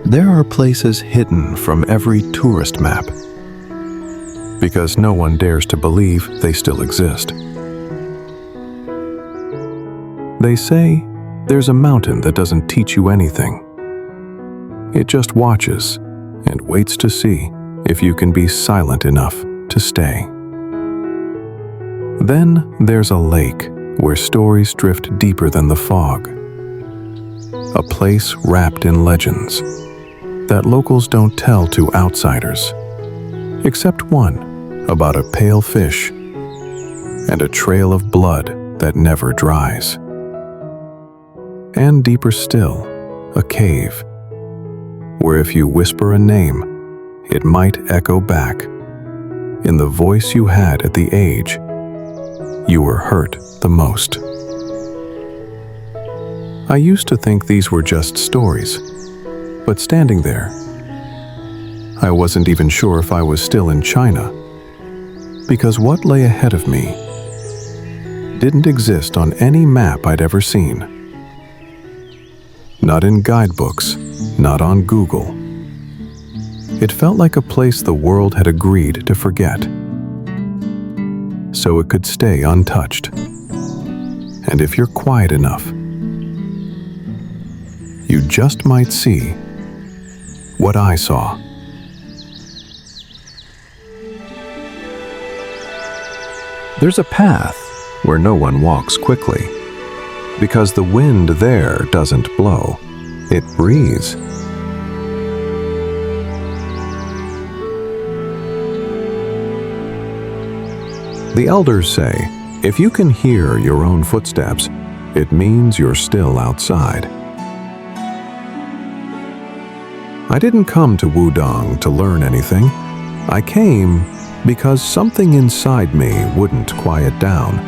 There are places hidden from every tourist map because no one dares to believe they still exist. They say there's a mountain that doesn't teach you anything. It just watches and waits to see if you can be silent enough to stay. Then there's a lake where stories drift deeper than the fog. A place wrapped in legends that locals don't tell to outsiders, except one about a pale fish and a trail of blood that never dries. And deeper still, a cave, where if you whisper a name, it might echo back in the voice you had at the age you were hurt the most. I used to think these were just stories, but standing there, I wasn't even sure if I was still in China, because what lay ahead of me didn't exist on any map I'd ever seen. Not in guidebooks, not on Google. It felt like a place the world had agreed to forget, so it could stay untouched. And if you're quiet enough, you just might see what I saw. There's a path where no one walks quickly, because the wind there doesn't blow, it breathes. The elders say, if you can hear your own footsteps, it means you're still outside. I didn't come to Wudong to learn anything. I came because something inside me wouldn't quiet down.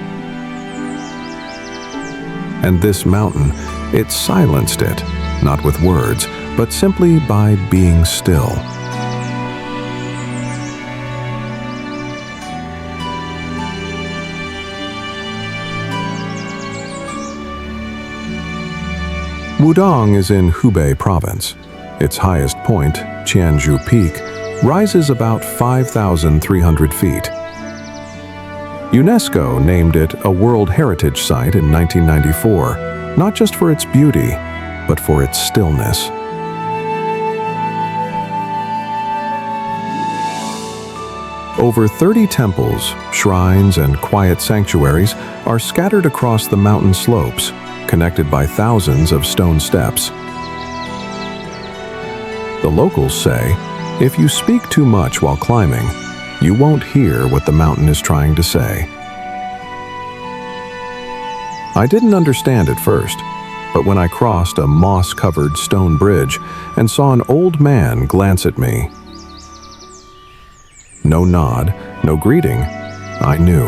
And this mountain, it silenced it, not with words, but simply by being still. Wudong is in Hubei province. Its highest point, Qianzhou Peak, rises about 5,300 feet. UNESCO named it a World Heritage Site in 1994, not just for its beauty, but for its stillness. Over 30 temples, shrines, and quiet sanctuaries are scattered across the mountain slopes, connected by thousands of stone steps. The locals say, if you speak too much while climbing, you won't hear what the mountain is trying to say. I didn't understand at first, but when I crossed a moss-covered stone bridge and saw an old man glance at me, no nod, no greeting, I knew.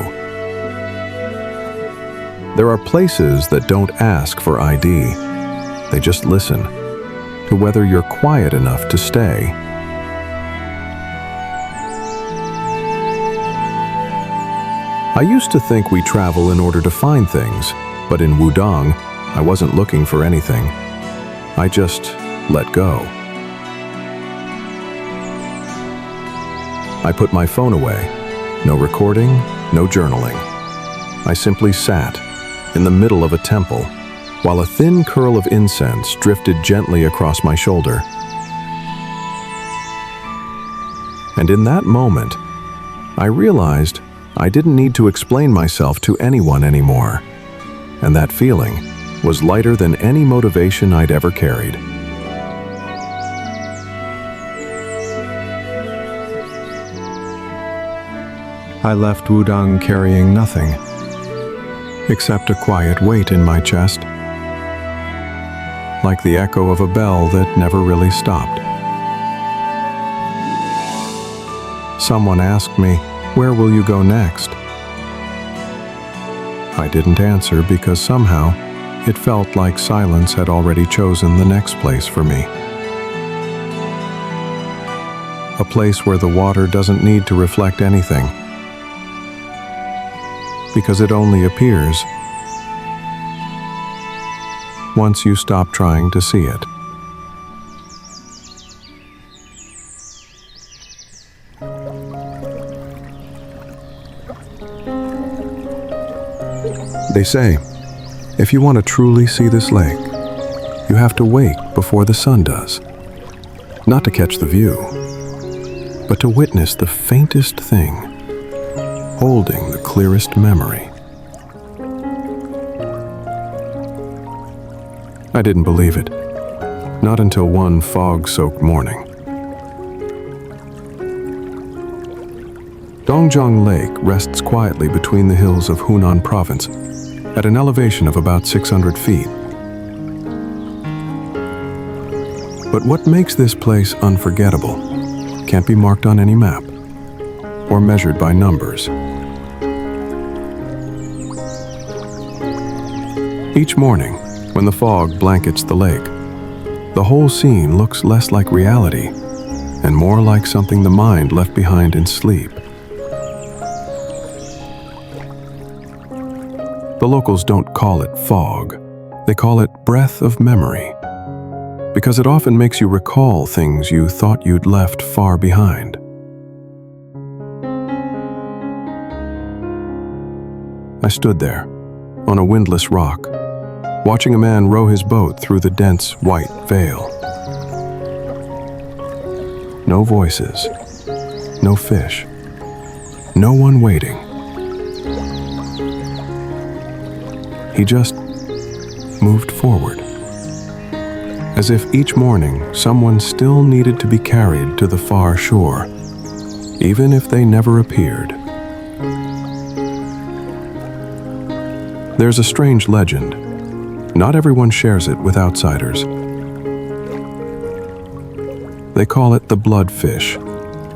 There are places that don't ask for ID. They just listen to whether you're quiet enough to stay. I used to think we travel in order to find things, but in Wudong, I wasn't looking for anything. I just let go. I put my phone away. No recording, no journaling. I simply sat in the middle of a temple, while a thin curl of incense drifted gently across my shoulder. And in that moment, I realized I didn't need to explain myself to anyone anymore, and that feeling was lighter than any motivation I'd ever carried. I left Wudong carrying nothing, except a quiet weight in my chest, like the echo of a bell that never really stopped. Someone asked me, "Where will you go next?" I didn't answer because somehow it felt like silence had already chosen the next place for me. A place where the water doesn't need to reflect anything, because it only appears once you stop trying to see it. They say, if you want to truly see this lake, you have to wake before the sun does. Not to catch the view, but to witness the faintest thing, holding the clearest memory. I didn't believe it, not until one fog-soaked morning. Dongjiang Lake rests quietly between the hills of Hunan Province, at an elevation of about 600 feet. But what makes this place unforgettable can't be marked on any map or measured by numbers. Each morning, when the fog blankets the lake, the whole scene looks less like reality and more like something the mind left behind in sleep. The locals don't call it fog, they call it breath of memory, because it often makes you recall things you thought you'd left far behind. I stood there, on a windless rock, watching a man row his boat through the dense white veil. No voices, no fish, no one waiting. He just moved forward, as if each morning someone still needed to be carried to the far shore, even if they never appeared. There's a strange legend. Not everyone shares it with outsiders. They call it the bloodfish.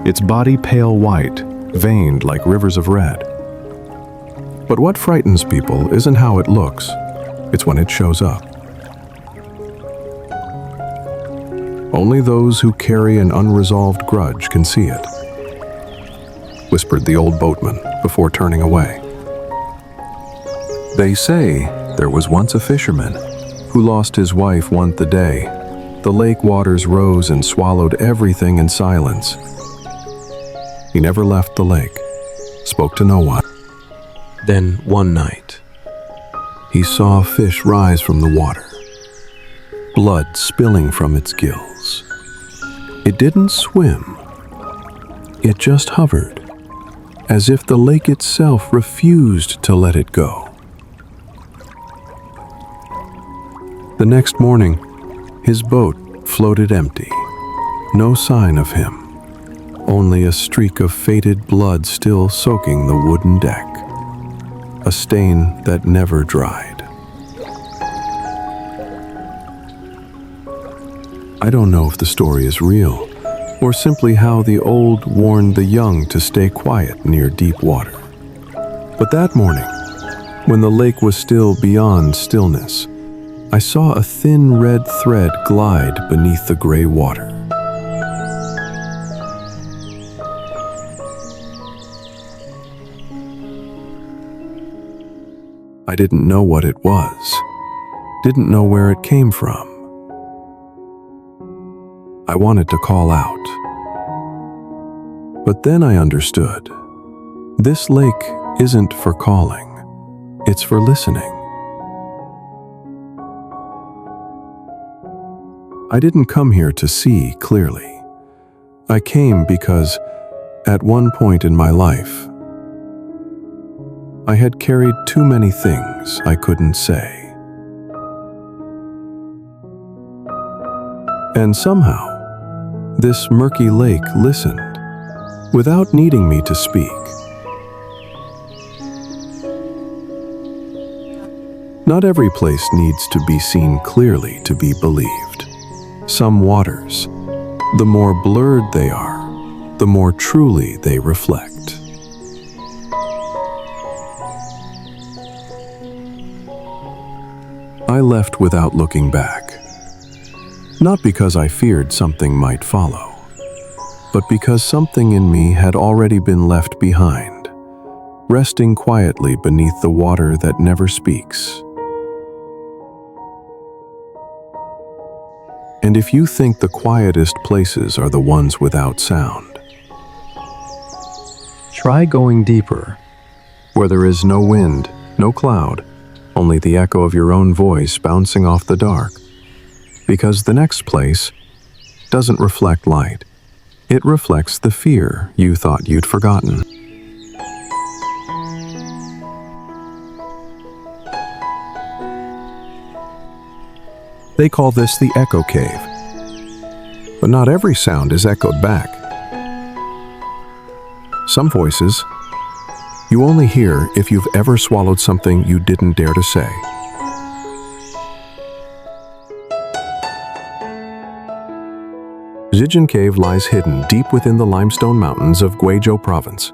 Its body pale white, veined like rivers of red. But what frightens people isn't how it looks, it's when it shows up. Only those who carry an unresolved grudge can see it, whispered the old boatman before turning away. They say there was once a fisherman who lost his wife one day. The lake waters rose and swallowed everything in silence. He never left the lake, spoke to no one. Then one night, he saw a fish rise from the water, blood spilling from its gills. It didn't swim, it just hovered, as if the lake itself refused to let it go. The next morning, his boat floated empty. No sign of him, only a streak of faded blood still soaking the wooden deck. A stain that never dried. I don't know if the story is real, or simply how the old warned the young to stay quiet near deep water. But that morning, when the lake was still beyond stillness, I saw a thin red thread glide beneath the gray water. I didn't know what it was, didn't know where it came from. I wanted to call out. But then I understood. This lake isn't for calling, it's for listening. I didn't come here to see clearly. I came because, at one point in my life, I had carried too many things I couldn't say. And somehow, this murky lake listened, without needing me to speak. Not every place needs to be seen clearly to be believed. Some waters, the more blurred they are, the more truly they reflect. I left without looking back, not because I feared something might follow, but because something in me had already been left behind, resting quietly beneath the water that never speaks. And if you think the quietest places are the ones without sound, try going deeper, where there is no wind, no cloud, only the echo of your own voice bouncing off the dark. Because the next place doesn't reflect light. It reflects the fear you thought you'd forgotten. They call this the echo cave. But not every sound is echoed back. Some voices you only hear if you've ever swallowed something you didn't dare to say. Dongjiang Cave lies hidden deep within the limestone mountains of Guizhou province.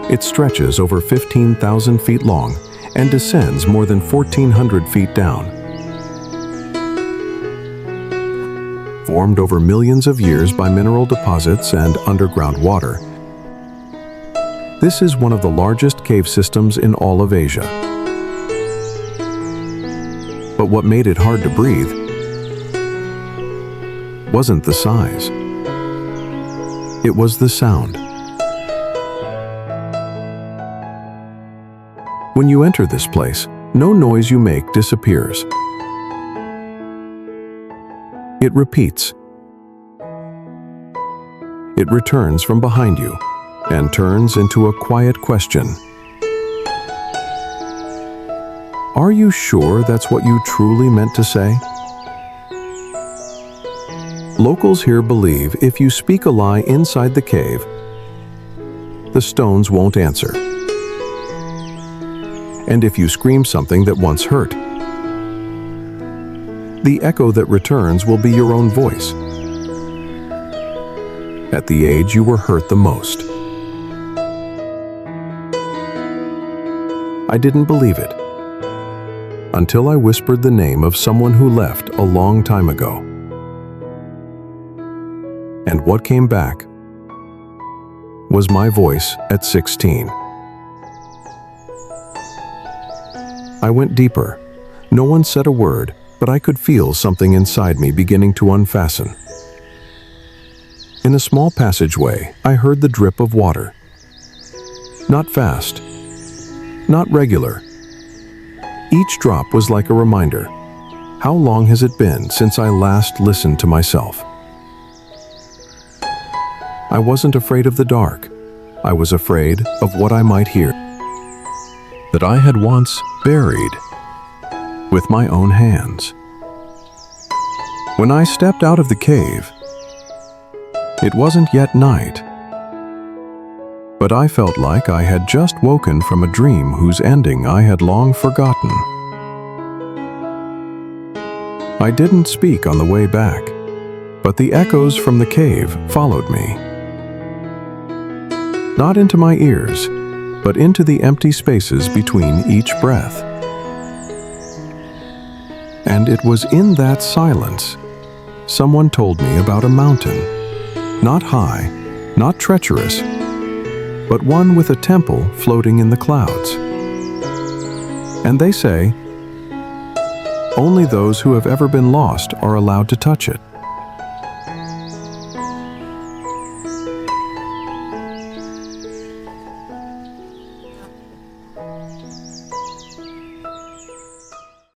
It stretches over 15,000 feet long and descends more than 1,400 feet down. Formed over millions of years by mineral deposits and underground water, this is one of the largest cave systems in all of Asia. But what made it hard to breathe wasn't the size. It was the sound. When you enter this place, no noise you make disappears. It repeats. It returns from behind you and turns into a quiet question. Are you sure that's what you truly meant to say? Locals here believe if you speak a lie inside the cave, the stones won't answer. And if you scream something that once hurt, the echo that returns will be your own voice. At the age you were hurt the most. I didn't believe it until I whispered the name of someone who left a long time ago. And what came back was my voice at 16. I went deeper. No one said a word, but I could feel something inside me beginning to unfasten. In a small passageway, I heard the drip of water. Not fast, not regular. Each drop was like a reminder. How long has it been since I last listened to myself? I wasn't afraid of the dark. I was afraid of what I might hear, that I had once buried with my own hands. When I stepped out of the cave, it wasn't yet night, but I felt like I had just woken from a dream whose ending I had long forgotten. I didn't speak on the way back, but the echoes from the cave followed me. Not into my ears, but into the empty spaces between each breath. And it was in that silence someone told me about a mountain, not high, not treacherous, but one with a temple floating in the clouds. And they say, only those who have ever been lost are allowed to touch it.